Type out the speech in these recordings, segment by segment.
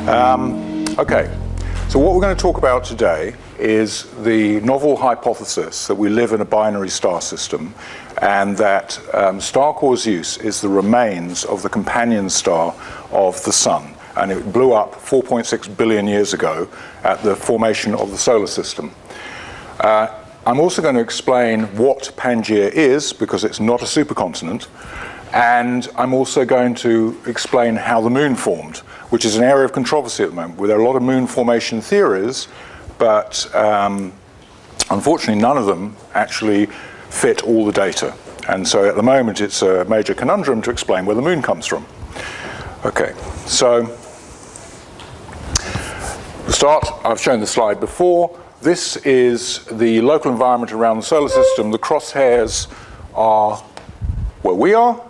Okay, so what we're going to talk about today is the novel hypothesis that we live in a binary star system and that star core Zeus is the remains of the companion star of the Sun. And it blew up 4.6 billion years ago at the formation of the solar system. I'm also going to explain what Pangaea is, because it's not a supercontinent. And I'm also going to explain how the moon formed, which is an area of controversy at the moment. There are a lot of moon formation theories, but unfortunately none of them actually fit all the data. And so at the moment it's a major conundrum to explain where the moon comes from. Okay, so to start, I've shown the slide before. This is the local environment around the solar system. The crosshairs are where we are.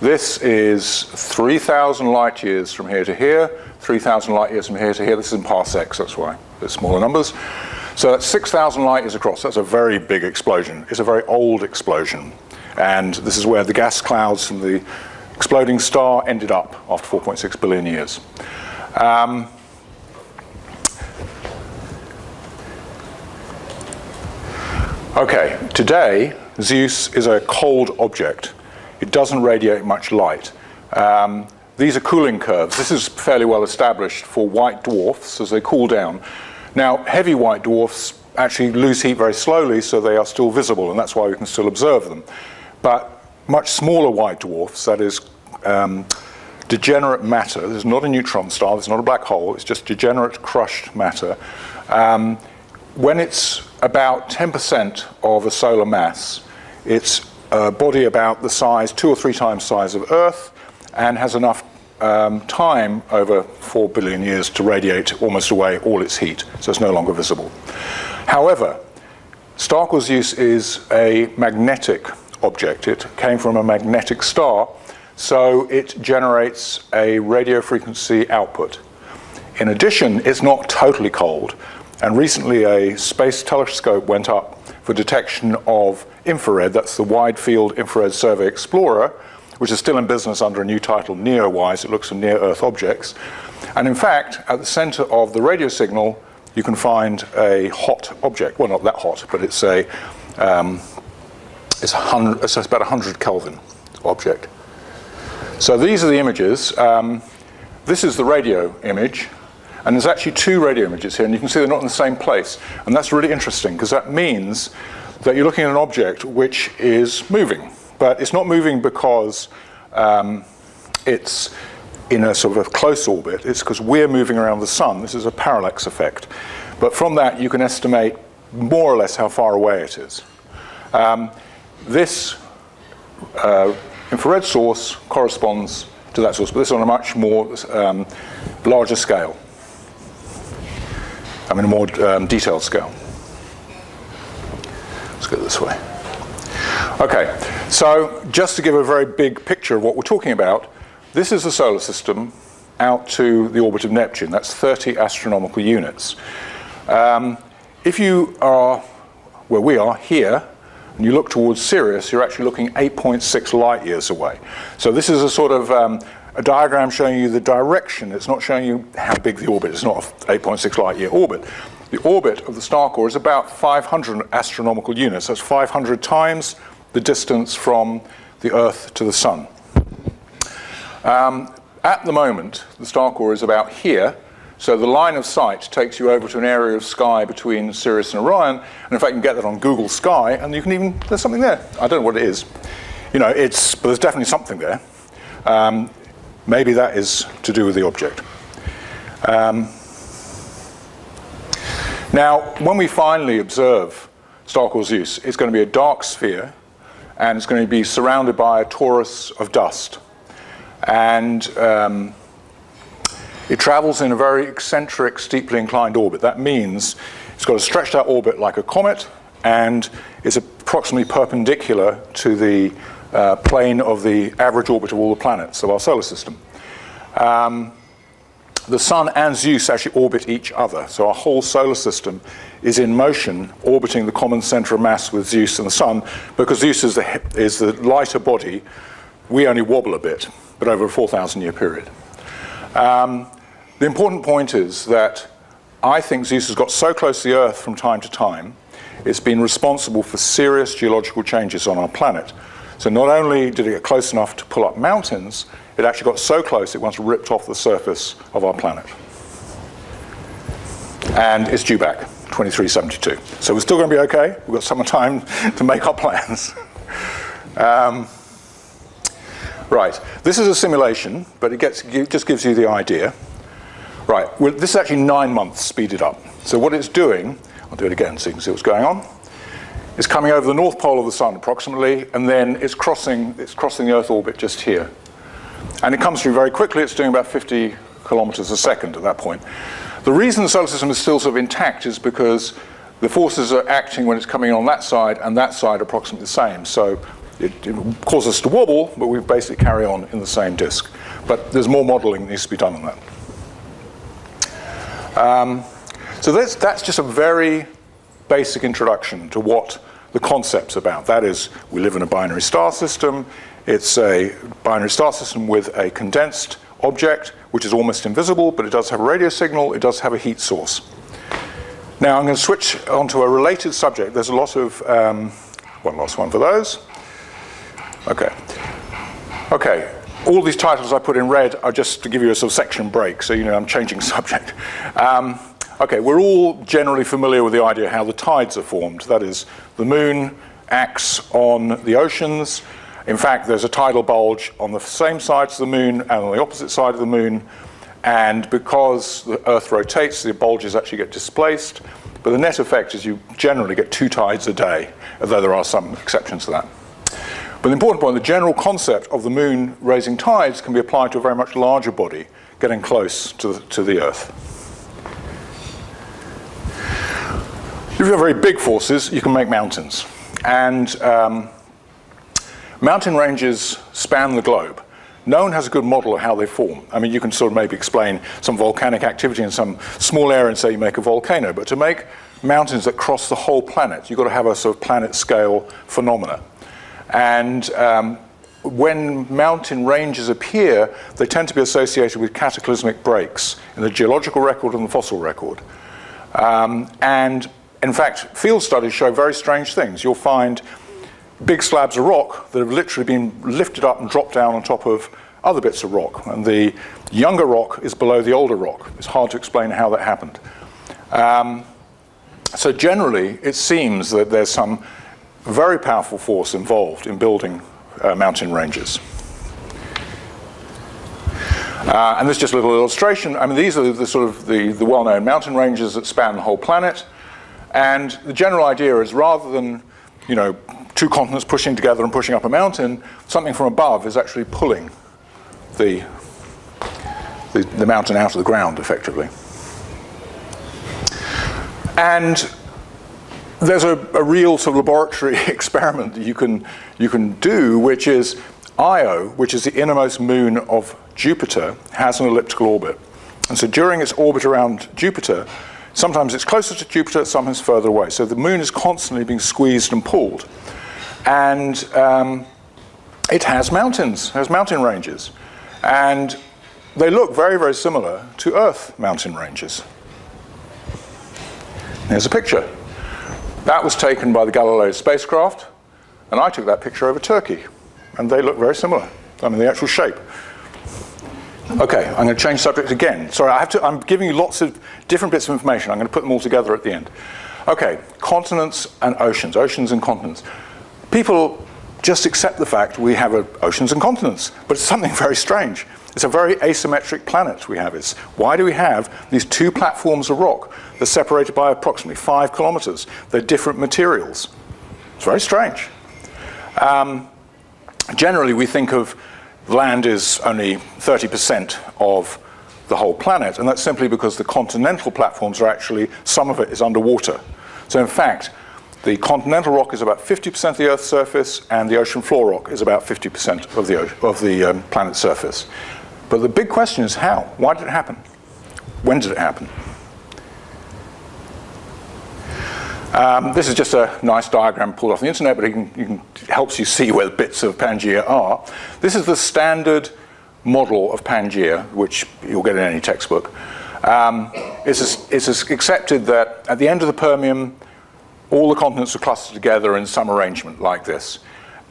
This is 3,000 light years from here to here, 3,000 light years from here to here. This is in parsecs, that's why they're smaller numbers. So that's 6,000 light years across. That's a very big explosion. It's a very old explosion. And this is where the gas clouds from the exploding star ended up after 4.6 billion years. Okay, today, Zeus is a cold object. It doesn't radiate much light. These are cooling curves. This is fairly well established for white dwarfs as they cool down. Now, heavy white dwarfs actually lose heat very slowly, so they are still visible, and that's why we can still observe them. But much smaller white dwarfs, that is degenerate matter, this is not a neutron star, this is not a black hole, it's just degenerate crushed matter. When it's about 10% of a solar mass, it's a body about the size, 2 or 3 times the size of Earth, and has enough time over 4 billion years to radiate almost away all its heat, so it's no longer visible. However, star core Zeus is a magnetic object. It came from a magnetic star, so it generates a radio frequency output. In addition, it's not totally cold, and recently a space telescope went up for detection of infrared. That's the Wide Field Infrared Survey Explorer, which is still in business under a new title, NEO-WISE. It looks for near-Earth objects. And in fact, at the center of the radio signal, you can find a hot object. Well, not that hot, but it's about 100 Kelvin object. So these are the images. This is the radio image. And there's actually 2 radio images here, and you can see they're not in the same place. And that's really interesting, because that means that you're looking at an object which is moving. But it's not moving because it's in a sort of a close orbit. It's because we're moving around the Sun. This is a parallax effect. But from that, you can estimate more or less how far away it is. This infrared source corresponds to that source, but this is on a much more larger scale. I mean, a more detailed scale. Let's go this way. Okay, so just to give a very big picture of what we're talking about, this is the solar system out to the orbit of Neptune. That's 30 astronomical units. If you are where we are here, and you look towards Sirius, you're actually looking 8.6 light years away. So this is a sort of a diagram showing you the direction. It's not showing you how big the orbit is. It's not an 8.6 light year orbit. The orbit of the star core is about 500 astronomical units. That's 500 times the distance from the Earth to the Sun. At the moment, the star core is about here. So the line of sight takes you over to an area of sky between Sirius and Orion. And in fact, you can get that on Google Sky, and you can even, there's something there. I don't know what it is. You know, but there's definitely something there. Maybe that is to do with the object. Now, when we finally observe star core Zeus, it's going to be a dark sphere, and it's going to be surrounded by a torus of dust. And it travels in a very eccentric, steeply inclined orbit. That means it's got a stretched out orbit like a comet, and is approximately perpendicular to the plane of the average orbit of all the planets of our solar system. The Sun and Zeus actually orbit each other, so our whole solar system is in motion, orbiting the common center of mass with Zeus and the Sun, because Zeus is the lighter body. We only wobble a bit, but over a 4,000-year period. The important point is that I think Zeus has got so close to the Earth from time to time, it's been responsible for serious geological changes on our planet. So not only did it get close enough to pull up mountains, it actually got so close it once ripped off the surface of our planet. And it's due back, 2372. So we're still going to be okay. We've got some time to make our plans. Right, this is a simulation, but it just gives you the idea. Right, well, this is actually 9 months speeded up. So what it's doing, I'll do it again so you can see what's going on. It's coming over the north pole of the sun approximately, and then it's crossing the Earth orbit just here. And it comes through very quickly. It's doing about 50 kilometers a second at that point. The reason the solar system is still sort of intact is because the forces are acting when it's coming on that side and that side are approximately the same. So it causes us to wobble, but we basically carry on in the same disk. But there's more modeling that needs to be done on that. So that's just a very basic introduction to what the concept's about. That is, we live in a binary star system. It's a binary star system with a condensed object, which is almost invisible, but it does have a radio signal, it does have a heat source. Now I'm going to switch onto a related subject. There's a lot of, one last one for those. Okay, all these titles I put in red are just to give you a sort of section break, so you know I'm changing subject. Okay, we're all generally familiar with the idea how the tides are formed. That is, the moon acts on the oceans. In fact, there's a tidal bulge on the same side as the moon and on the opposite side of the moon. And because the Earth rotates, the bulges actually get displaced. But the net effect is you generally get 2 tides a day, although there are some exceptions to that. But the important point, the general concept of the moon raising tides can be applied to a very much larger body getting close to the Earth. If you have very big forces, you can make mountains. And mountain ranges span the globe. No one has a good model of how they form. I mean, you can sort of maybe explain some volcanic activity in some small area and say you make a volcano. But to make mountains that cross the whole planet, you've got to have a sort of planet scale phenomena. And when mountain ranges appear, they tend to be associated with cataclysmic breaks in the geological record and the fossil record. And in fact, field studies show very strange things. You'll find big slabs of rock that have literally been lifted up and dropped down on top of other bits of rock. And the younger rock is below the older rock. It's hard to explain how that happened. So generally, it seems that there's some very powerful force involved in building mountain ranges. And this is just a little illustration. I mean, these are the sort of the well-known mountain ranges that span the whole planet. And the general idea is rather than, you know, 2 continents pushing together and pushing up a mountain, something from above is actually pulling the mountain out of the ground, effectively. And there's a real sort of laboratory experiment that you can do, which is Io, which is the innermost moon of Jupiter, has an elliptical orbit. And so during its orbit around Jupiter, sometimes it's closer to Jupiter, sometimes further away. So the moon is constantly being squeezed and pulled. And it has mountains, has mountain ranges. And they look very, very similar to Earth mountain ranges. Here's a picture. That was taken by the Galileo spacecraft, and I took that picture over Turkey. And they look very similar, I mean, the actual shape. Okay, I'm going to change subject again. Sorry, I'm giving you lots of different bits of information. I'm going to put them all together at the end. Okay, continents and oceans, oceans and continents. People just accept the fact we have oceans and continents, but it's something very strange. It's a very asymmetric planet we have. Why do we have these 2 platforms of rock? They're separated by approximately 5 kilometers. They're different materials. It's very strange. Generally, we think of land is only 30% of the whole planet, and that's simply because the continental platforms are actually, some of it is underwater. So in fact, the continental rock is about 50% of the Earth's surface, and the ocean floor rock is about 50% of the planet's surface. But the big question is how? Why did it happen? When did it happen? This is just a nice diagram pulled off the internet, but it helps you see where the bits of Pangaea are. This is the standard model of Pangaea, which you'll get in any textbook, it's accepted that at the end of the Permian, all the continents are clustered together in some arrangement like this,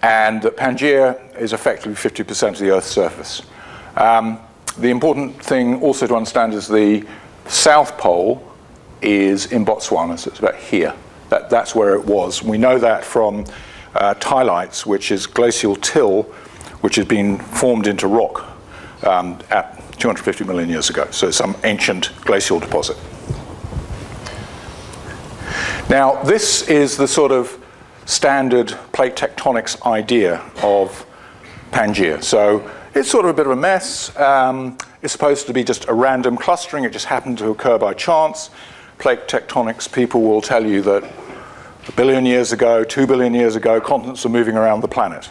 and that Pangaea is effectively 50% of the Earth's surface. The important thing also to understand is the South Pole is in Botswana, so it's about here. That's where it was. We know that from tylites, which is glacial till, which has been formed into rock at 250 million years ago. So it's some ancient glacial deposit. Now, this is the sort of standard plate tectonics idea of Pangaea. So it's sort of a bit of a mess. It's supposed to be just a random clustering. It just happened to occur by chance. Plate tectonics people will tell you that 1 billion years ago, 2 billion years ago, continents were moving around the planet.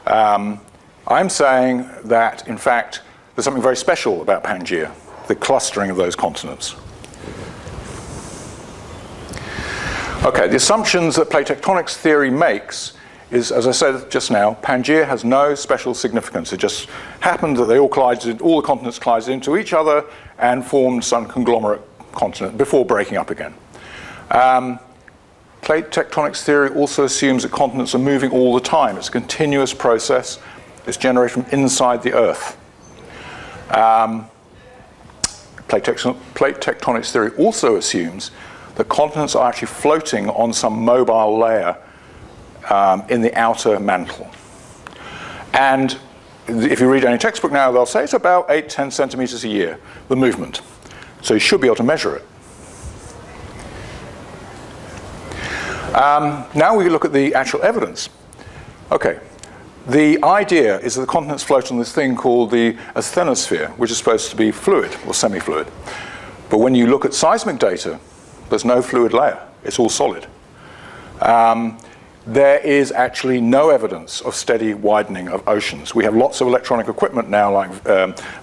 I'm saying that, in fact, there's something very special about Pangaea, the clustering of those continents. Okay, the assumptions that plate tectonics theory makes is, as I said just now, Pangaea has no special significance. It just happened that they all collided, all the continents collided into each other and formed some conglomerate continent before breaking up again. Plate tectonics theory also assumes that continents are moving all the time. It's a continuous process. It's generated from inside the Earth. Plate tectonics theory also assumes that continents are actually floating on some mobile layer in the outer mantle. And if you read any textbook now, they'll say it's about 8-10 centimeters a year, the movement. So you should be able to measure it. Now we look at the actual evidence. Okay, the idea is that the continents float on this thing called the asthenosphere, which is supposed to be fluid or semi-fluid. But when you look at seismic data, there's no fluid layer. It's all solid. There is actually no evidence of steady widening of oceans. We have lots of electronic equipment now, like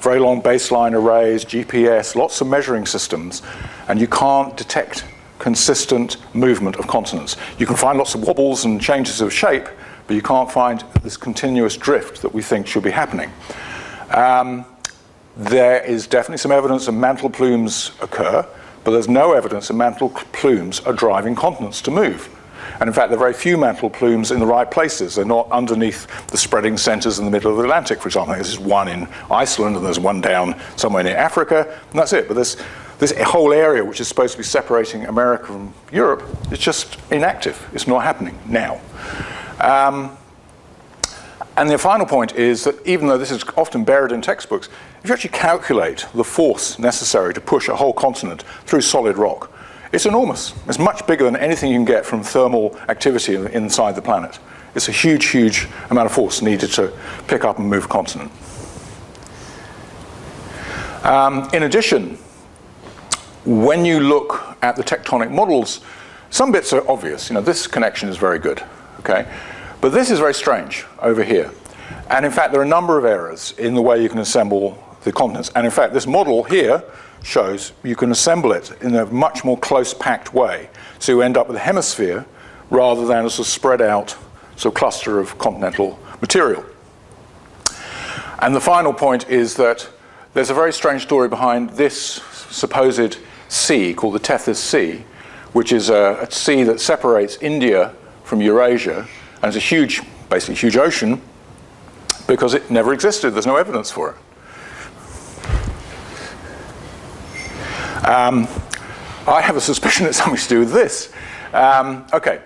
very long baseline arrays, GPS, lots of measuring systems, and you can't detect consistent movement of continents. You can find lots of wobbles and changes of shape, but you can't find this continuous drift that we think should be happening. There is definitely some evidence that mantle plumes occur, but there's no evidence that mantle plumes are driving continents to move. And in fact, there are very few mantle plumes in the right places. They're not underneath the spreading centers in the middle of the Atlantic, for example. There's one in Iceland, and there's one down somewhere near Africa, and that's it. But this whole area, which is supposed to be separating America from Europe, is just inactive. It's not happening now. And the final point is that even though this is often buried in textbooks, if you actually calculate the force necessary to push a whole continent through solid rock, it's enormous. It's much bigger than anything you can get from thermal activity inside the planet. It's a huge, huge amount of force needed to pick up and move a continent. In addition, when you look at the tectonic models, some bits are obvious. You know, this connection is very good, okay? But this is very strange over here. And in fact, there are a number of errors in the way you can assemble the continents. And in fact, this model here shows you can assemble it in a much more close-packed way. So you end up with a hemisphere rather than a sort of spread out sort of cluster of continental material. And the final point is that there's a very strange story behind this supposed sea called the Tethys Sea, which is a sea that separates India from Eurasia, and it's a huge, basically huge ocean, because it never existed. There's no evidence for it. I have a suspicion it's something to do with this. Okay,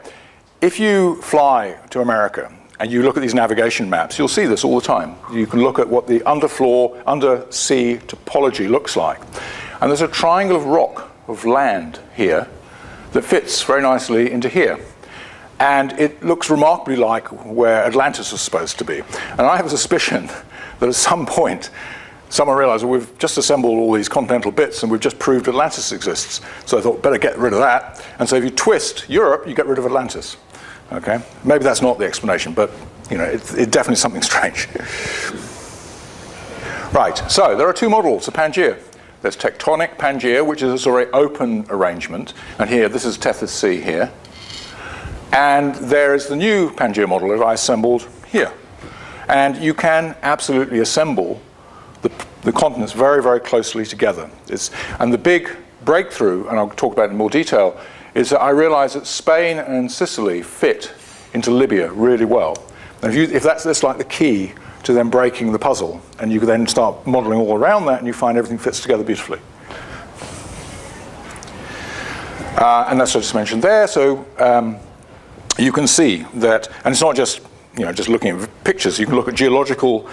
if you fly to America and you look at these navigation maps, you'll see this all the time. You can look at what the underfloor, undersea topology looks like. And there's a triangle of rock, of land here, that fits very nicely into here. And it looks remarkably like where Atlantis was supposed to be. And I have a suspicion that at some point, someone realized, well, we've just assembled all these continental bits and we've just proved Atlantis exists. So I thought, better get rid of that. And so if you twist Europe, you get rid of Atlantis. Okay? Maybe that's not the explanation, but you know, it's definitely something strange. Right, so there are two models of Pangaea. There's tectonic Pangaea, which is a sort of open arrangement. And here, this is Tethys Sea here. And there is the new Pangaea model that I assembled here. And you can absolutely assemble the continents very, very closely together. And the big breakthrough, and I'll talk about it in more detail, is that I realized that Spain and Sicily fit into Libya really well. And if that's like the key to then breaking the puzzle, and you can then start modeling all around that, and you find everything fits together beautifully. And that's what I just mentioned there. So you can see that, and it's not just just looking at pictures. You can look at geological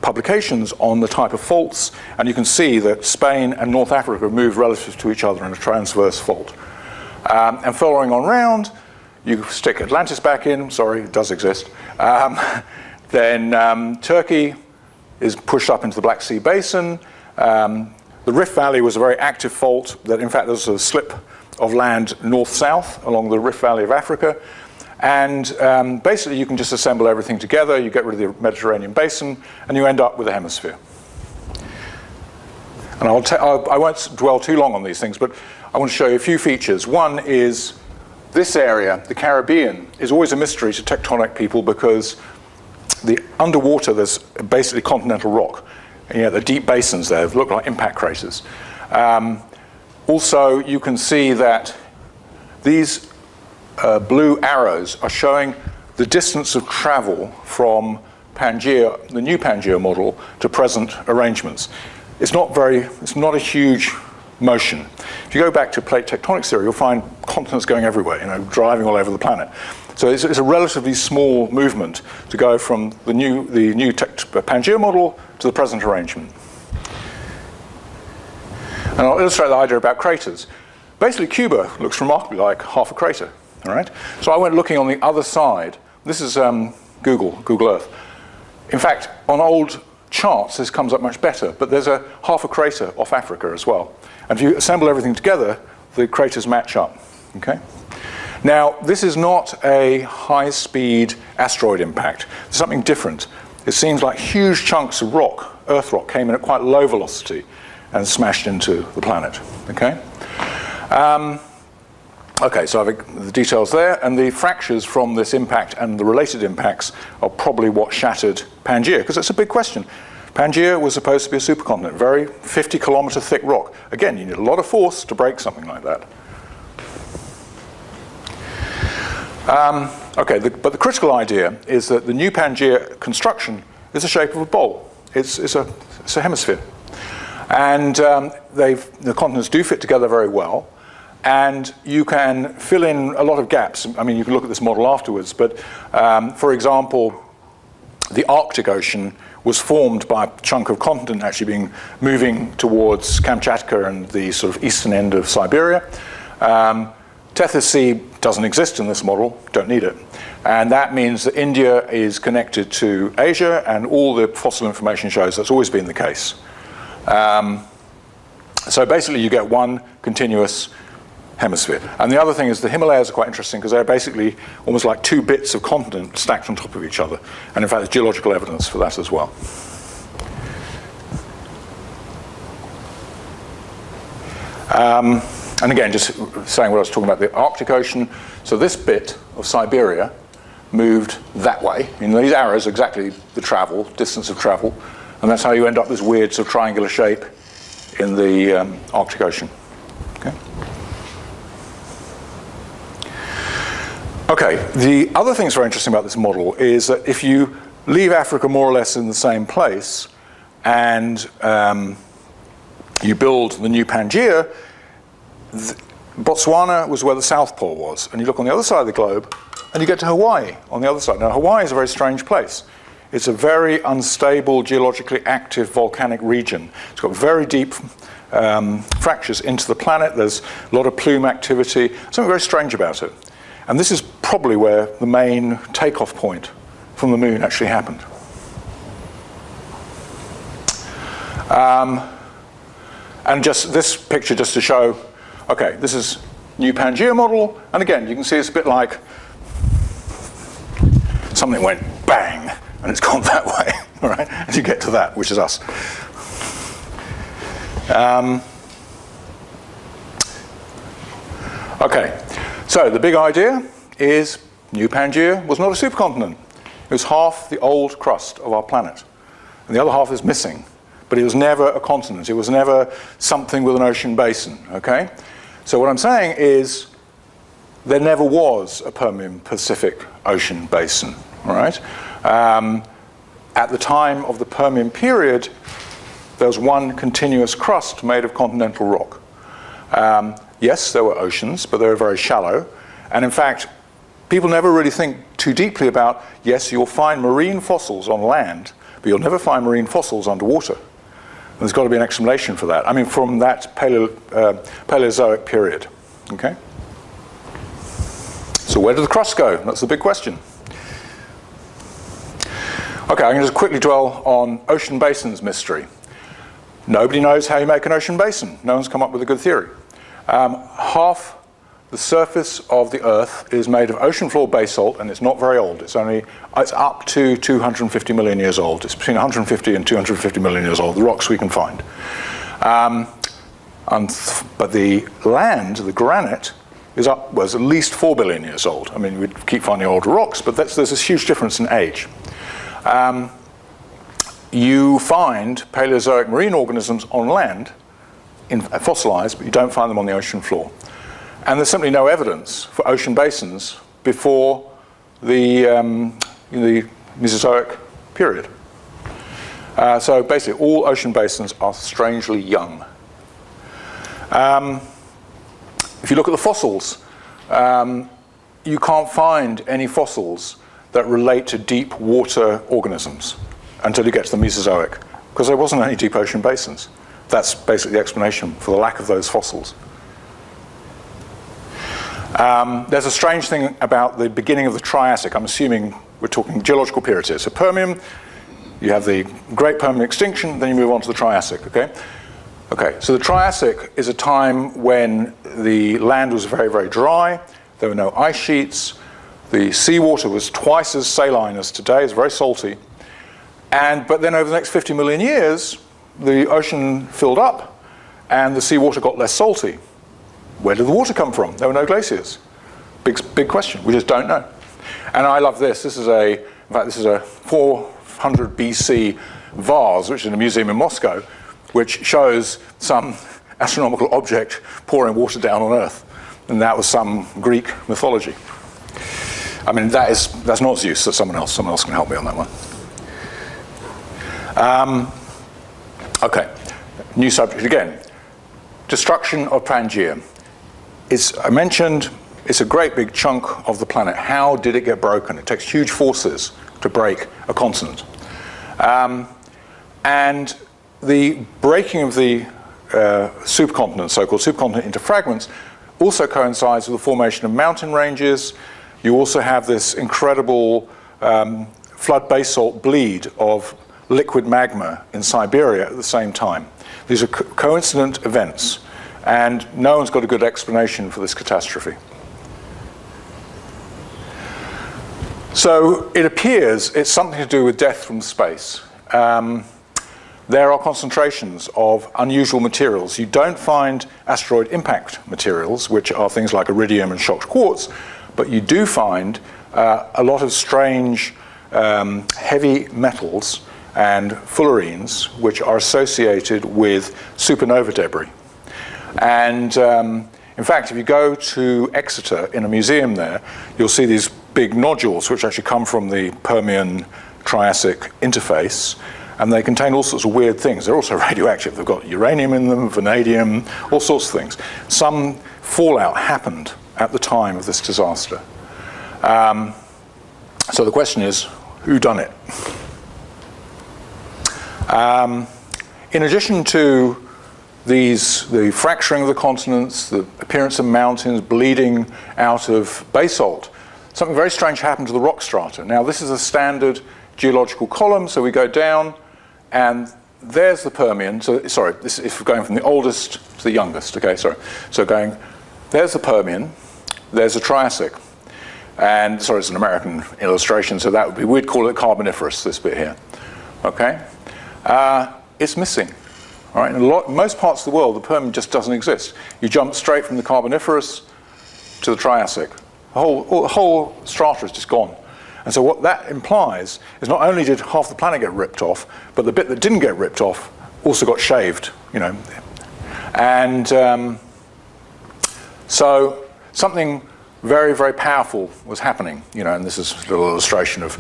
publications on the type of faults, and you can see that Spain and North Africa have moved relative to each other in a transverse fault. And following on round, you stick Atlantis back in. Sorry, it does exist. Then Turkey is pushed up into the Black Sea Basin. The Rift Valley was a very active fault that, in fact, there's a slip of land north-south along the Rift Valley of Africa. And basically, you can just assemble everything together. You get rid of the Mediterranean basin, and you end up with a hemisphere. And I won't dwell too long on these things, but I want to show you a few features. One is this area, the Caribbean, is always a mystery to tectonic people because underwater there's basically continental rock. And the deep basins there look like impact craters. Also, you can see that these blue arrows are showing the distance of travel from Pangaea, the new Pangaea model, to present arrangements. It's not a huge motion. If you go back to plate tectonics theory, you'll find continents going everywhere, driving all over the planet. So it's a relatively small movement to go from the new Pangaea model to the present arrangement. And I'll illustrate the idea about craters. Basically, Cuba looks remarkably like half a crater. All right? So I went looking on the other side. This is Google Earth. In fact, on old charts, this comes up much better, but there's half a crater off Africa as well. And if you assemble everything together, the craters match up. Okay? Now, this is not a high-speed asteroid impact. It's something different. It seems like huge chunks of rock, Earth rock, came in at quite low velocity and smashed into the planet. Okay? Okay, so I have the details there, and the fractures from this impact and the related impacts are probably what shattered Pangaea, because it's a big question. Pangaea was supposed to be a supercontinent, very 50-kilometer thick rock. Again, you need a lot of force to break something like that. But the critical idea is that the new Pangaea construction is the shape of a bowl. It's a hemisphere. And the continents do fit together very well. And you can fill in a lot of gaps. I mean, you can look at this model afterwards. But for example, the Arctic Ocean was formed by a chunk of continent actually moving towards Kamchatka and the sort of eastern end of Siberia. Tethys Sea doesn't exist in this model, don't need it. And that means that India is connected to Asia, and all the fossil information shows that's always been the case. So basically you get one continuous hemisphere. And the other thing is the Himalayas are quite interesting because they're basically almost like two bits of continent stacked on top of each other. And in fact, there's geological evidence for that as well. And again, just saying what I was talking about, the Arctic Ocean. So this bit of Siberia moved that way. These arrows are exactly the distance of travel. And that's how you end up this weird sort of triangular shape in the Arctic Ocean. Okay, the other thing that's very interesting about this model is that if you leave Africa more or less in the same place and you build the new Pangaea, Botswana was where the South Pole was. And you look on the other side of the globe and you get to Hawaii on the other side. Now, Hawaii is a very strange place. It's a very unstable, geologically active volcanic region. It's got very deep fractures into the planet. There's a lot of plume activity. Something very strange about it. And this is probably where the main takeoff point from the moon actually happened. And just this picture just to show, okay, this is new Pangaea model. And again, you can see it's a bit like something went bang, and it's gone that way, all right? And you get to that, which is us. Okay, so the big idea is New Pangaea was not a supercontinent. It was half the old crust of our planet. and the other half is missing. But it was never a continent. It was never something with an ocean basin, okay? So what I'm saying is there never was a Permian-Pacific ocean basin, all right? At the time of the Permian period, there was one continuous crust made of continental rock. Yes, there were oceans, but they were very shallow. And in fact, people never really think too deeply about, yes, you'll find marine fossils on land, but you'll never find marine fossils underwater. There's got to be an explanation for that. I mean, from that Paleozoic period, okay? So where did the crust go? That's the big question. Okay, I'm going to just quickly dwell on ocean basins mystery. Nobody knows how you make an ocean basin. No one's come up with a good theory. Half the surface of the Earth is made of ocean floor basalt, and it's not very old. It's up to 250 million years old. It's between 150 and 250 million years old, the rocks we can find. But the land, the granite, was at least 4 billion years old. I mean, we'd keep finding older rocks, but there's this huge difference in age. You find Paleozoic marine organisms on land, fossilized, but you don't find them on the ocean floor. And there's simply no evidence for ocean basins before the Mesozoic period. So basically, all ocean basins are strangely young. If you look at the fossils, you can't find any fossils that relate to deep water organisms until you get to the Mesozoic, because there wasn't any deep ocean basins. That's basically the explanation for the lack of those fossils. There's a strange thing about the beginning of the Triassic. I'm assuming we're talking geological periods here. So Permian, you have the Great Permian extinction, then you move on to the Triassic, okay? Okay, so the Triassic is a time when the land was very, very dry. There were no ice sheets. The seawater was twice as saline as today. It's very salty. But then over the next 50 million years, the ocean filled up and the seawater got less salty. Where did the water come from? There were no glaciers. Big question. We just don't know. And I love this. This is in fact, this is a 400 BC vase, which is in a museum in Moscow, which shows some astronomical object pouring water down on Earth. And that was some Greek mythology. I mean, that's not Zeus, that's someone else. Someone else can help me on that one. Okay, new subject again. Destruction of Pangaea. I mentioned it's a great big chunk of the planet. How did it get broken? It takes huge forces to break a continent. And the breaking of the supercontinent, so-called supercontinent, into fragments also coincides with the formation of mountain ranges. You also have this incredible flood basalt bleed of liquid magma in Siberia at the same time. These are coincident events, and no one's got a good explanation for this catastrophe. So it appears it's something to do with death from space. There are concentrations of unusual materials. You don't find asteroid impact materials, which are things like iridium and shocked quartz, but you do find a lot of strange heavy metals and fullerenes, which are associated with supernova debris. And in fact, if you go to Exeter in a museum there, you'll see these big nodules, which actually come from the Permian-Triassic interface, and they contain all sorts of weird things. They're also radioactive. They've got uranium in them, vanadium, all sorts of things. Some fallout happened at the time of this disaster. So the question is, who done it? In addition to the fracturing of the continents, the appearance of mountains bleeding out of basalt, something very strange happened to the rock strata. Now, this is a standard geological column, so we go down, and there's the Permian. So, sorry, this is going from the oldest to the youngest. Okay, sorry. So there's the Permian, there's the Triassic, and sorry, it's an American illustration, so that would be, we'd call it Carboniferous, this bit here. Okay, it's missing. All right, in most parts of the world, the Permian just doesn't exist. You jump straight from the Carboniferous to the Triassic. The whole strata is just gone. And so what that implies is not only did half the planet get ripped off, but the bit that didn't get ripped off also got shaved, you know. And so something very, very powerful was happening, you know, and this is a little illustration of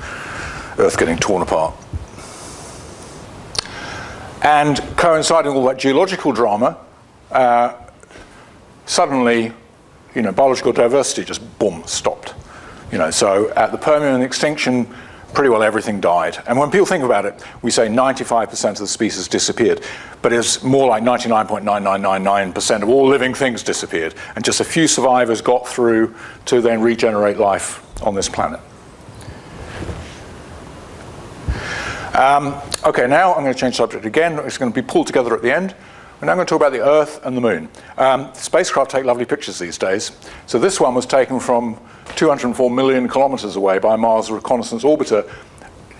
Earth getting torn apart. And coinciding with all that geological drama, suddenly, you know, biological diversity just, boom, stopped. You know, so at the Permian extinction, pretty well everything died. And when people think about it, we say 95% of the species disappeared, but it's more like 99.9999% of all living things disappeared, and just a few survivors got through to then regenerate life on this planet. Okay, now I'm going to change subject again. It's going to be pulled together at the end. We're now going to talk about the Earth and the Moon. Spacecraft take lovely pictures these days. So this one was taken from 204 million kilometers away by Mars Reconnaissance Orbiter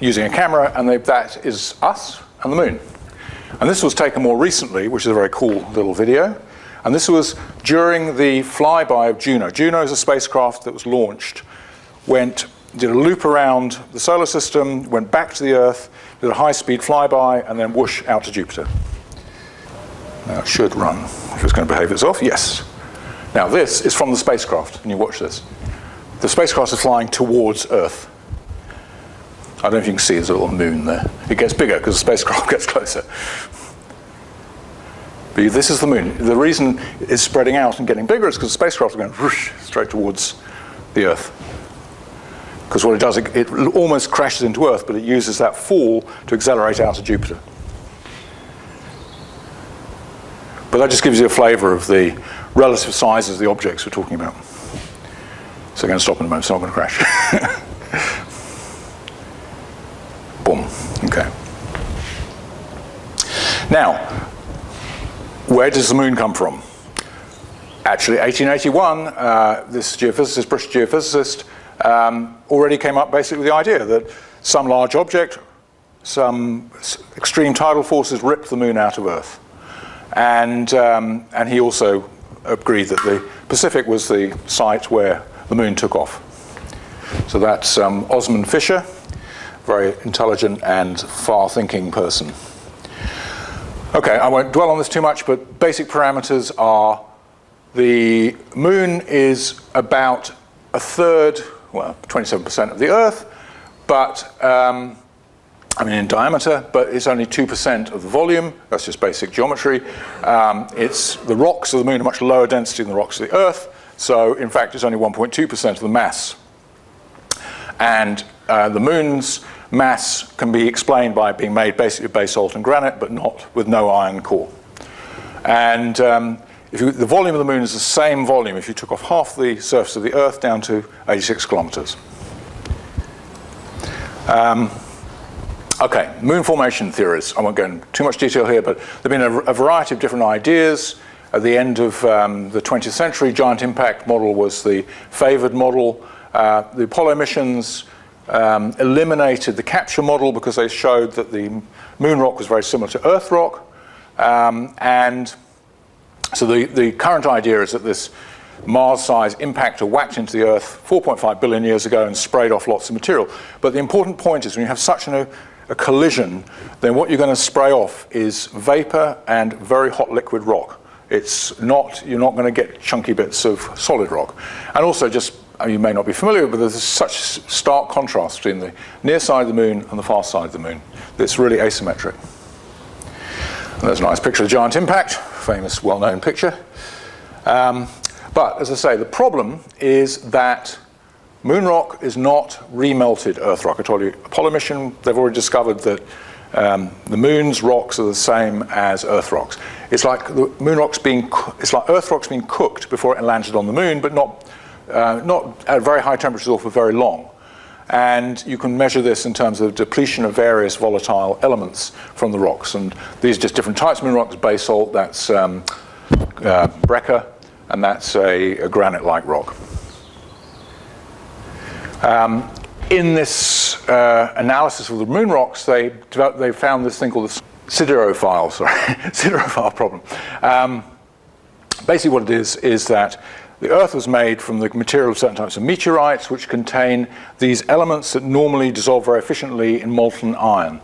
using a camera, and that is us and the Moon. And this was taken more recently, which is a very cool little video. And this was during the flyby of Juno. Juno is a spacecraft that was launched, did a loop around the solar system, went back to the Earth, did a high-speed flyby, and then whoosh out to Jupiter. Now it should run, if it's going to behave itself. Yes. Now this is from the spacecraft, and you watch this. The spacecraft is flying towards Earth. I don't know if you can see there's a little moon there. It gets bigger because the spacecraft gets closer. But this is the moon. The reason it's spreading out and getting bigger is because the spacecraft is going whoosh straight towards the Earth. Because what it does, it almost crashes into Earth, but it uses that fall to accelerate out to Jupiter. But that just gives you a flavor of the relative sizes of the objects we're talking about. So I'm going to stop in a moment, so I'm not going to crash. Boom. Okay. Now, where does the moon come from? Actually, 1881, this geophysicist, British geophysicist, already came up basically with the idea that some large object, some extreme tidal forces ripped the moon out of Earth. And he also agreed that the Pacific was the site where the moon took off. So that's Osmond Fisher, very intelligent and far-thinking person. Okay, I won't dwell on this too much, but basic parameters are the moon is about a third, well, 27% of the Earth, but I mean in diameter, but it's only 2% of the volume. That's just basic geometry. The rocks of the moon are much lower density than the rocks of the Earth, so in fact it's only 1.2% of the mass. And the moon's mass can be explained by being made basically of basalt and granite, but not with no iron core. And the volume of the moon is the same volume if you took off half the surface of the Earth down to 86 kilometers. Okay, moon formation theories. I won't go into too much detail here, but there have been a variety of different ideas. At the end of the 20th century, giant impact model was the favored model. The Apollo missions eliminated the capture model because they showed that the moon rock was very similar to Earth rock. And so the current idea is that this Mars-sized impactor whacked into the Earth 4.5 billion years ago and sprayed off lots of material. But the important point is when you have such a collision, then what you're going to spray off is vapor and very hot liquid rock. You're not going to get chunky bits of solid rock. And also you may not be familiar, but there's such stark contrast between the near side of the moon and the far side of the moon. It's really asymmetric. And there's a nice picture of giant impact, famous, well-known picture. But as I say, the problem is that moon rock is not remelted Earth rock. I told you, Apollo mission, they've already discovered that the moon's rocks are the same as Earth rocks. It's like the moon rocks it's like Earth rocks being cooked before it landed on the moon, but not at very high temperatures or for very long. And you can measure this in terms of depletion of various volatile elements from the rocks. And these are just different types of moon rocks. Basalt, that's breccia, and that's a granite-like rock. In this analysis of the moon rocks, they found this thing called the siderophile problem. Basically what it is that the Earth was made from the material of certain types of meteorites, which contain these elements that normally dissolve very efficiently in molten iron.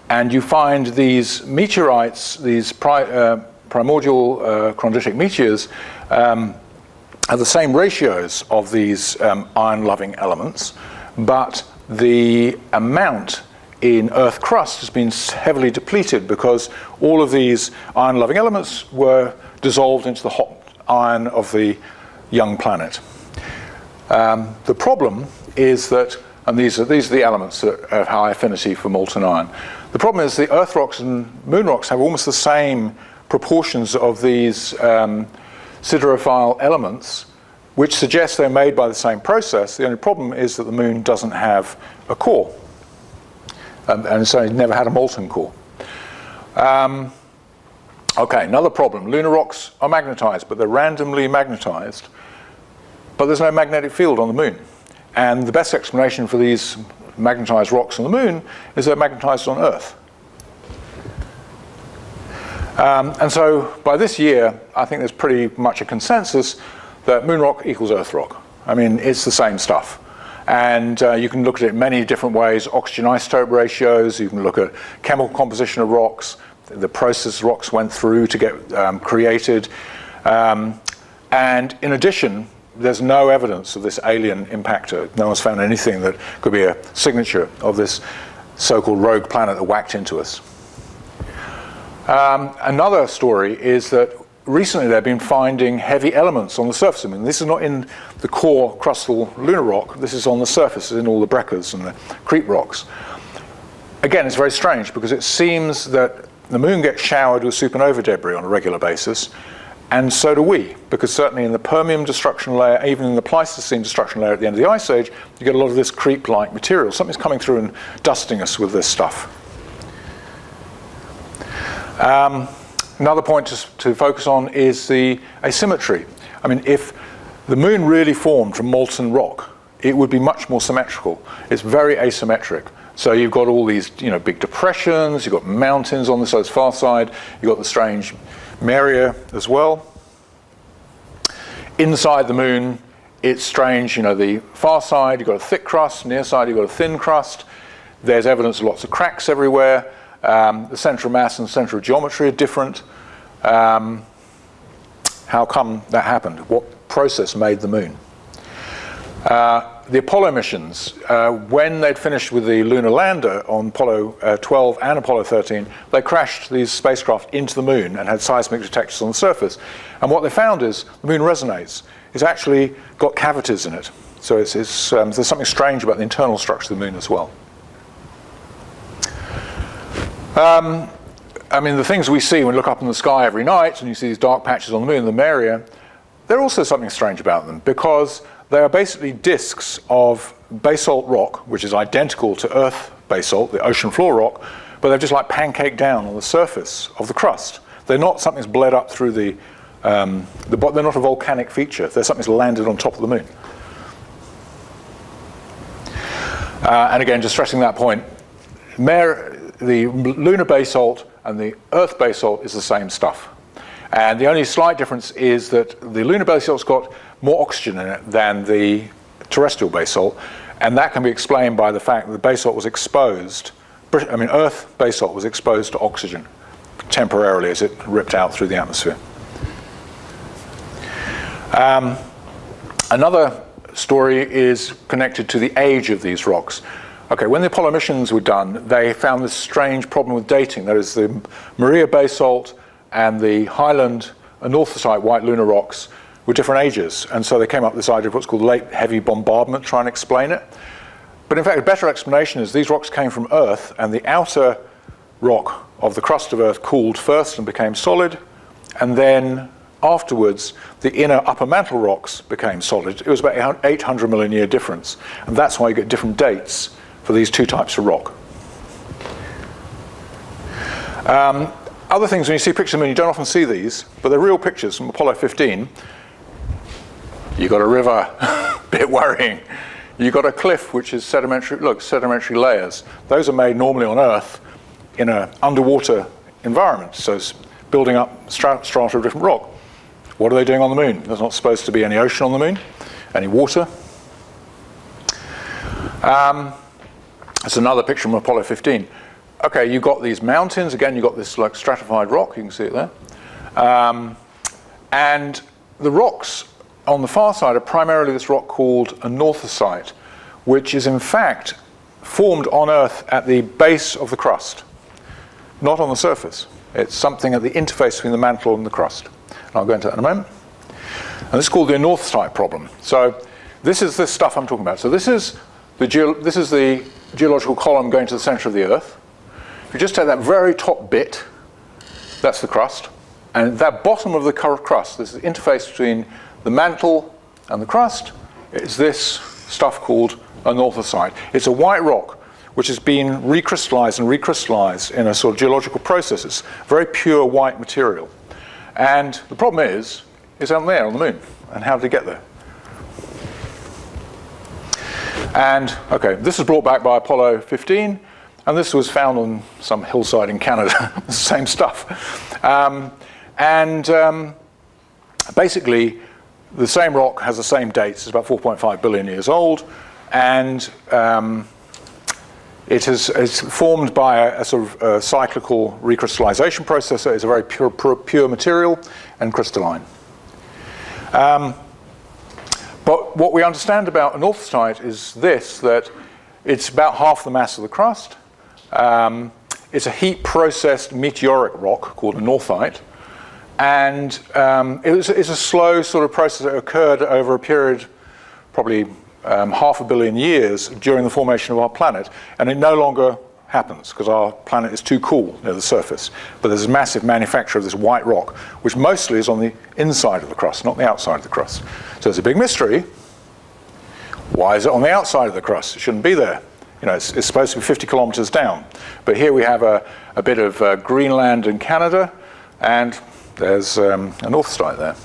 And you find these meteorites, these primordial chondritic meteors, have the same ratios of these iron-loving elements, but the amount in Earth crust has been heavily depleted because all of these iron-loving elements were dissolved into the hot iron of the young planet. The problem is that, and these are the elements that have high affinity for molten iron. The problem is the Earth rocks and Moon rocks have almost the same proportions of these siderophile elements, which suggests they're made by the same process. The only problem is that the Moon doesn't have a core, and so it never had a molten core. Okay, another problem. Lunar rocks are magnetized, but they're randomly magnetized, but there's no magnetic field on the Moon. And the best explanation for these magnetized rocks on the Moon is they're magnetized on Earth. And so by this year, I think there's pretty much a consensus that Moon rock equals Earth rock. I mean, it's the same stuff. And you can look at it in many different ways: oxygen isotope ratios, you can look at chemical composition of rocks, the process rocks went through to get created. And in addition, there's no evidence of this alien impactor. No one's found anything that could be a signature of this so-called rogue planet that whacked into us. Another story is that recently they've been finding heavy elements on the surface of the Moon. This is not in the core crustal lunar rock. This is on the surface, in all the breccias and the creep rocks. Again, it's very strange because it seems that the Moon gets showered with supernova debris on a regular basis, and so do we, because certainly in the Permian destruction layer, even in the Pleistocene destruction layer at the end of the Ice Age, you get a lot of this creep-like material. Something's coming through and dusting us with this stuff. Another point to focus on is the asymmetry. I mean, if the Moon really formed from molten rock, it would be much more symmetrical. It's very asymmetric. So you've got all these, big depressions, you've got mountains on the far side, you've got the strange Maria as well. Inside the Moon, it's strange, the far side, you've got a thick crust, near side, you've got a thin crust. There's evidence of lots of cracks everywhere. The central mass and central geometry are different. How come that happened? What process made the Moon? The Apollo missions, when they'd finished with the lunar lander on Apollo 12 and Apollo 13, they crashed these spacecraft into the Moon and had seismic detectors on the surface. And what they found is the Moon resonates. It's actually got cavities in it. So there's something strange about the internal structure of the Moon as well. I mean, the things we see when we look up in the sky every night and you see these dark patches on the Moon, the Maria, there's also something strange about them because they are basically disks of basalt rock, which is identical to Earth basalt, the ocean floor rock, but they're just like pancaked down on the surface of the crust. They're not something that's bled up through they're not a volcanic feature. They're something that's landed on top of the Moon. And again, just stressing that point, the lunar basalt and the Earth basalt is the same stuff. And the only slight difference is that the lunar basalt's got more oxygen in it than the terrestrial basalt, and that can be explained by the fact that the basalt was exposed, Earth basalt was exposed to oxygen temporarily as it ripped out through the atmosphere. Another story is connected to the age of these rocks. Okay, when the Apollo missions were done, they found this strange problem with dating. That is, the Maria basalt and the Highland anorthosite white lunar rocks were different ages. And so they came up with this idea of what's called late heavy bombardment, trying to explain it. But in fact, a better explanation is these rocks came from Earth, and the outer rock of the crust of Earth cooled first and became solid, and then afterwards, the inner upper mantle rocks became solid. It was about 800 million year difference. And that's why you get different dates for these two types of rock. Other things, when you see pictures of the Moon, you don't often see these, but they're real pictures from Apollo 15. You've got a river, bit worrying. You've got a cliff, which is sedimentary layers. Those are made normally on Earth in an underwater environment, so it's building up strata of different rock. What are they doing on the moon? There's not supposed to be any ocean on the moon, any water. That's another picture from Apollo 15. Okay, you've got these mountains. Again, you've got this like stratified rock. You can see it there. And the rocks on the far side are primarily this rock called anorthosite, which is in fact formed on Earth at the base of the crust, not on the surface. It's something at the interface between the mantle and the crust. And I'll go into that in a moment. And this is called the anorthosite problem. So this is this stuff I'm talking about. So this is the geological column going to the center of the Earth. If you just take that very top bit, that's the crust. And that bottom of the crust, this is the interface between the mantle and the crust, is this stuff called anorthosite. It's a white rock which has been recrystallized and recrystallized in a sort of geological process. It's very pure white material. And the problem is down there on the moon. And how did it get there? And, okay, this was brought back by Apollo 15, and this was found on some hillside in Canada. The same stuff. Basically, the same rock has the same dates. It's about 4.5 billion years old, and it's formed by a sort of cyclical recrystallization process. So it's a very pure material and crystalline. But what we understand about anorthosite is this, that it's about half the mass of the crust. It's a heat-processed meteoric rock called anorthite. And it's a slow sort of process that occurred over a period, probably 500 million years during the formation of our planet. And it no longer happens because our planet is too cool near the surface. But there's a massive manufacture of this white rock, which mostly is on the inside of the crust, not the outside of the crust. So it's a big mystery. Why is it on the outside of the crust? It shouldn't be there. You know, it's supposed to be 50 kilometers down. But here we have a bit of Greenland and Canada, and there's anorthosite there.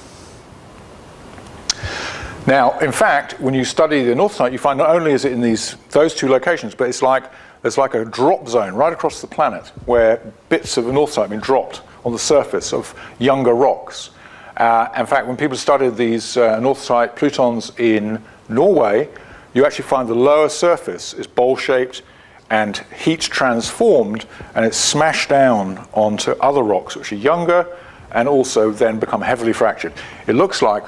Now, in fact, when you study the anorthosite, you find not only is it in those two locations, but it's like there's like a drop zone right across the planet where bits of anorthosite have been dropped on the surface of younger rocks. In fact, when people studied these anorthosite plutons in Norway, you actually find the lower surface is bowl-shaped and heat transformed, and it's smashed down onto other rocks which are younger and also then become heavily fractured. It looks like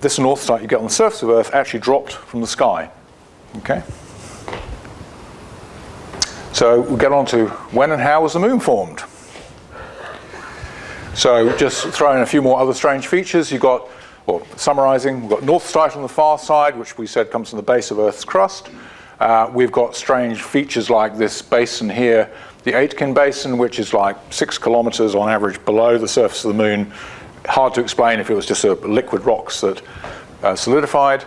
this anorthosite you get on the surface of Earth actually dropped from the sky. Okay? So we'll get on to when and how was the moon formed. So just throw in a few more other strange features. You've got, well, summarizing, we've got anorthosite on the far side, which we said comes from the base of Earth's crust. We've got strange features like this basin here, the Aitken Basin, which is like 6 kilometers on average below the surface of the moon. Hard to explain if it was just a liquid rocks that solidified.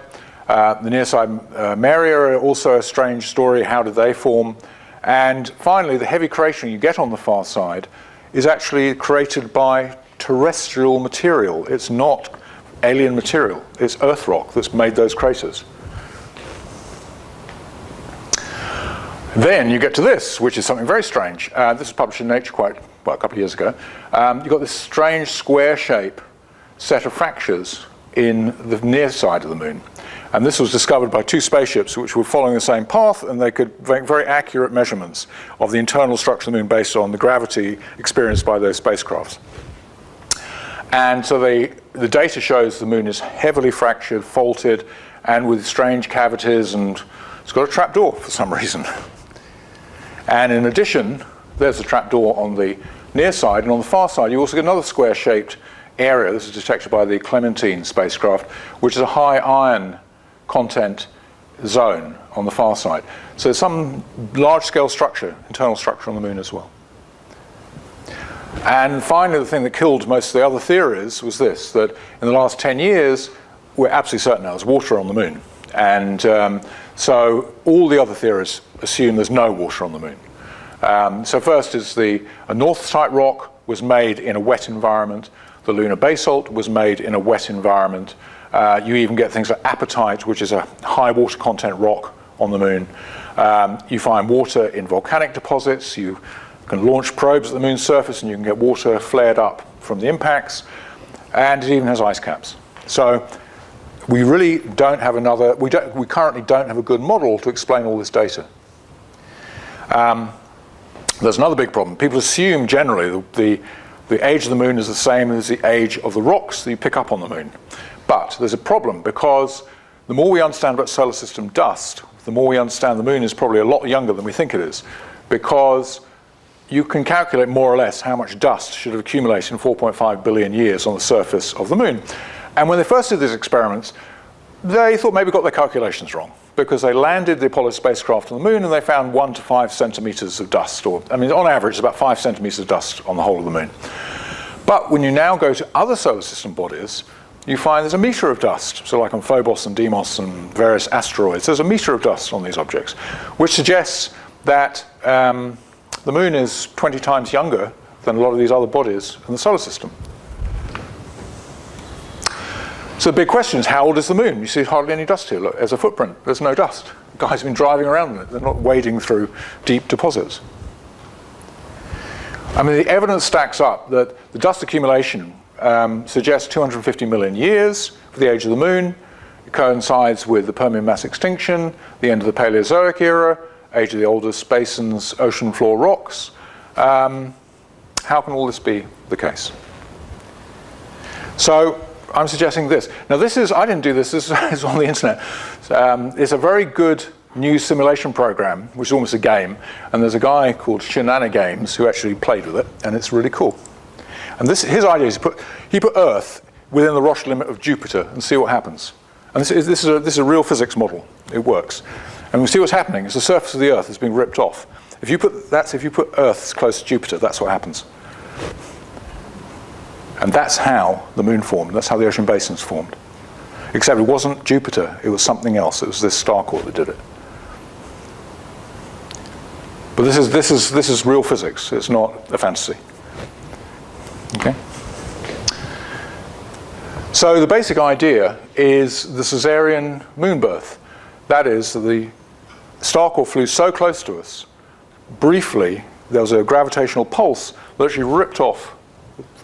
The near side Maria are also a strange story. How did they form? And finally, the heavy cratering you get on the far side is actually created by terrestrial material. It's not alien material. It's earth rock that's made those craters. Then you get to this, which is something very strange. This was published in Nature a couple of years ago. You've got this strange square shape set of fractures in the near side of the moon. And this was discovered by two spaceships which were following the same path, and they could make very accurate measurements of the internal structure of the moon based on the gravity experienced by those spacecrafts. And so the data shows the moon is heavily fractured, faulted, and with strange cavities, and it's got a trapdoor for some reason. And in addition, there's a trapdoor on the near side, and on the far side you also get another square-shaped area. This is detected by the Clementine spacecraft, which is a high iron content zone on the far side. So there's some large-scale structure, internal structure on the moon as well. And finally, the thing that killed most of the other theories was this, that in the last 10 years, we're absolutely certain now there's water on the moon. And so all the other theories assume there's no water on the moon. So first is the anorthosite rock was made in a wet environment. The lunar basalt was made in a wet environment. You even get things like apatite, which is a high water content rock on the moon. You find water in volcanic deposits. You can launch probes at the moon's surface and you can get water flared up from the impacts. and it even has ice caps. So we really don't have another, we currently don't have a good model to explain all this data. There's another big problem. People assume generally the age of the moon is the same as the age of the rocks that you pick up on the moon. But there's a problem, because the more we understand about solar system dust, the more we understand the moon is probably a lot younger than we think it is, because you can calculate more or less how much dust should have accumulated in 4.5 billion years on the surface of the moon. And when they first did these experiments, they thought maybe got their calculations wrong, because they landed the Apollo spacecraft on the moon and they found 1 to 5 centimeters of dust, or I mean on average about 5 centimeters of dust on the whole of the moon. But when you now go to other solar system bodies, you find there's a meter of dust. So like on Phobos and Deimos and various asteroids, there's a meter of dust on these objects, which suggests that the moon is 20 times younger than a lot of these other bodies in the solar system. So the big question is, how old is the moon? You see hardly any dust here. Look, there's a footprint. There's no dust. The guys have been driving around in it. They're not wading through deep deposits. I mean, the evidence stacks up that the dust accumulation suggests 250 million years for the age of the moon. It coincides with the Permian mass extinction, the end of the Paleozoic era, age of the oldest basins, ocean floor rocks. How can all this be the case? So I'm suggesting this. Now this is, I didn't do this, this is on the internet. It's a very good new simulation program, which is almost a game. And there's a guy called Shinana Games who actually played with it, and it's really cool. And this, his idea is he put Earth within the Roche limit of Jupiter and see what happens. And this is a real physics model. It works. And we see what's happening is the surface of the Earth is being ripped off. If you put Earth close to Jupiter, that's what happens. And that's how the moon formed. That's how the ocean basins formed. Except it wasn't Jupiter. It was something else. It was this star core that did it. But this is real physics. It's not a fantasy. Okay. So the basic idea is the caesarean moon birth. That is, the star core flew so close to us, briefly, there was a gravitational pulse that actually ripped off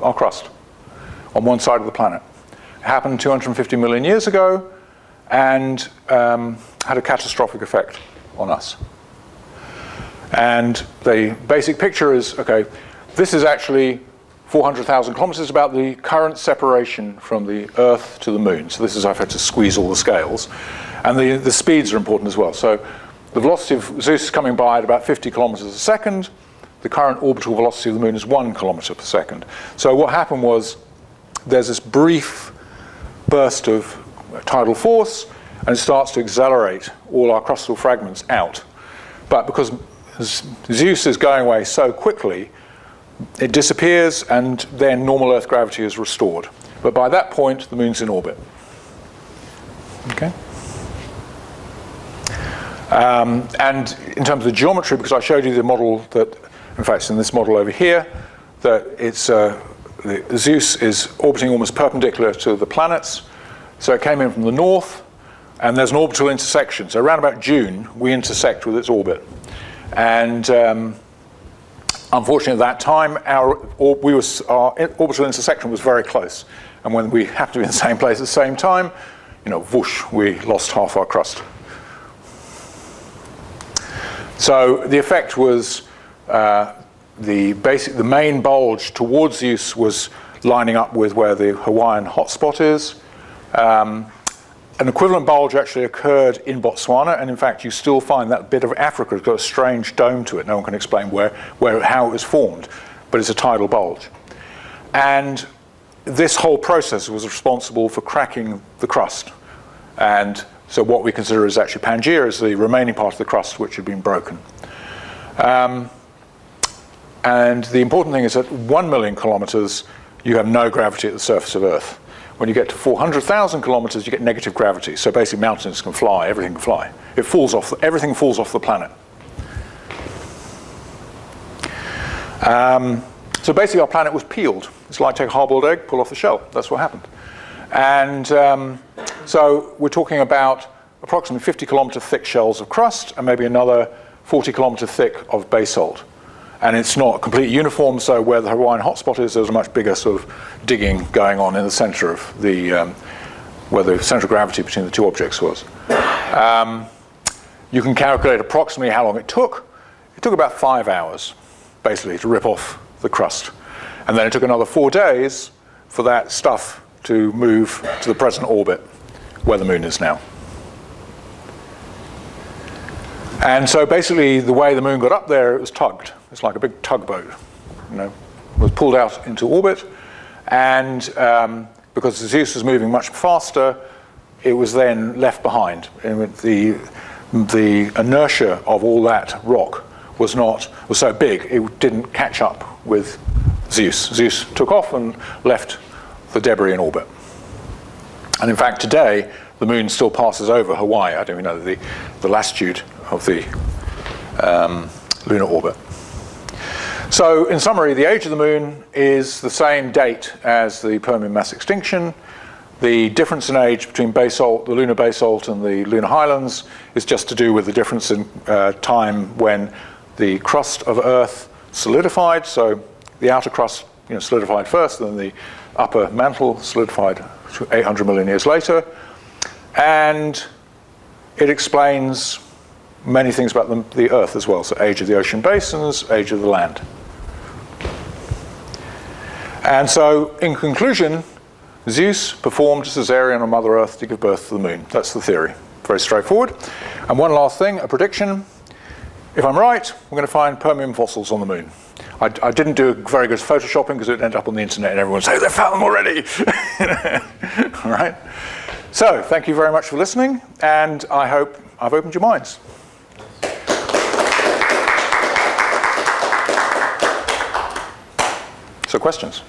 our crust on one side of the planet. It happened 250 million years ago and had a catastrophic effect on us. And the basic picture is, okay, this is actually 400,000 kilometers, about the current separation from the Earth to the moon. So this is, I've had to squeeze all the scales. And the speeds are important as well. So the velocity of Zeus is coming by at about 50 kilometers a second. The current orbital velocity of the moon is 1 kilometer per second. So what happened was, there's this brief burst of tidal force, and it starts to accelerate all our crustal fragments out. But because Zeus is going away so quickly, it disappears, and then normal Earth gravity is restored. But by that point, the moon's in orbit. Okay? And in terms of the geometry, because I showed you the model that, in fact, it's in this model over here, that it's Zeus is orbiting almost perpendicular to the planets. So it came in from the north, and there's an orbital intersection. So around about June, we intersect with its orbit. And unfortunately, at that time, our orbital intersection was very close. And when we happened to be in the same place at the same time, you know, whoosh, we lost half our crust. So the effect was the main bulge towards Zeus was lining up with where the Hawaiian hotspot is. An equivalent bulge actually occurred in Botswana, and in fact you still find that bit of Africa has got a strange dome to it. No one can explain how it was formed, but it's a tidal bulge. And this whole process was responsible for cracking the crust. And so what we consider is actually Pangaea is the remaining part of the crust which had been broken. And the important thing is that 1 million kilometers, you have no gravity at the surface of Earth. When you get to 400,000 kilometers, you get negative gravity. So basically mountains can fly, everything can fly. Everything falls off the planet. So basically our planet was peeled. It's like take a hard-boiled egg, pull off the shell. That's what happened. And so we're talking about approximately 50 kilometer thick shells of crust and maybe another 40 kilometer thick of basalt. And it's not completely uniform, so where the Hawaiian hotspot is, there's a much bigger sort of digging going on in the center of the, where the center of gravity between the two objects was. You can calculate approximately how long it took. It took about 5 hours, basically, to rip off the crust. And then it took another 4 days for that stuff to move to the present orbit, where the moon is now. And so basically, the way the moon got up there, it was tugged. It's like a big tugboat, you know, it was pulled out into orbit, and because Zeus was moving much faster, it was then left behind. And the inertia of all that rock was so big, it didn't catch up with Zeus. Zeus took off and left the debris in orbit. And in fact, today, the moon still passes over Hawaii. I don't even know the latitude of the lunar orbit. So in summary, the age of the moon is the same date as the Permian mass extinction. The difference in age between basalt, the lunar basalt and the lunar highlands is just to do with the difference in time when the crust of Earth solidified. So the outer crust, you know, solidified first, then the upper mantle solidified 800 million years later. And it explains many things about the Earth as well. So age of the ocean basins, age of the land. And so, in conclusion, Zeus performed a caesarean on Mother Earth to give birth to the moon. That's the theory. Very straightforward. And one last thing, a prediction. If I'm right, we're going to find Permian fossils on the moon. I didn't do a very good photoshopping because it would end up on the internet and everyone would say, they found them already. All right. So, thank you very much for listening, and I hope I've opened your minds. So, questions?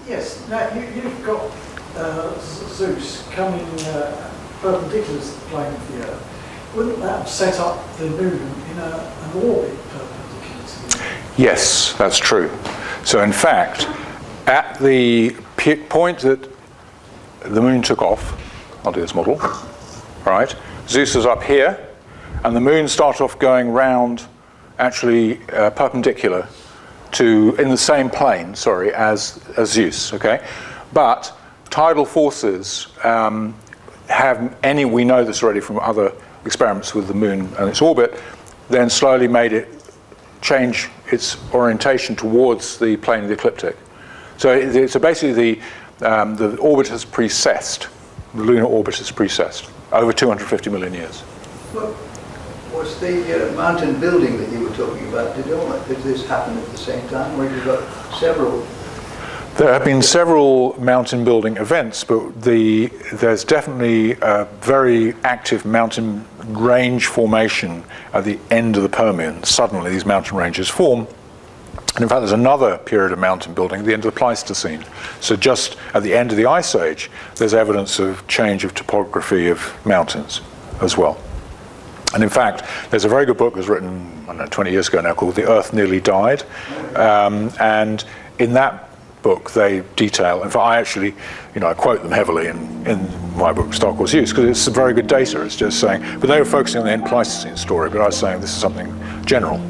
Yes. Now, you've got Zeus coming perpendicular to the plane of the Earth. Wouldn't that set up the moon in an orbit perpendicular to the Earth? Yes, that's true. So, in fact, at the point that the moon took off, I'll do this model, right? Zeus is up here, and the moon started off going round, actually perpendicular to, in the same plane, sorry, as Zeus, okay? But tidal forces we know this already from other experiments with the moon and its orbit, then slowly made it change its orientation towards the plane of the ecliptic. So basically the orbit has precessed, the lunar orbit has precessed, over 250 million years. Well, was the mountain building that you were talking about, did this happen at the same time, or have you got several? There have been several mountain building events, but there's definitely a very active mountain range formation at the end of the Permian. Suddenly these mountain ranges form. And in fact, there's another period of mountain building at the end of the Pleistocene. So just at the end of the Ice Age, there's evidence of change of topography of mountains as well. And in fact, there's a very good book that was written, I don't know, 20 years ago now, called The Earth Nearly Died. And in that book, they detail, in fact, I actually, I quote them heavily in my book, Star Course Use, because it's very good data. It's just saying, but they were focusing on the end Pleistocene story, but I was saying this is something general.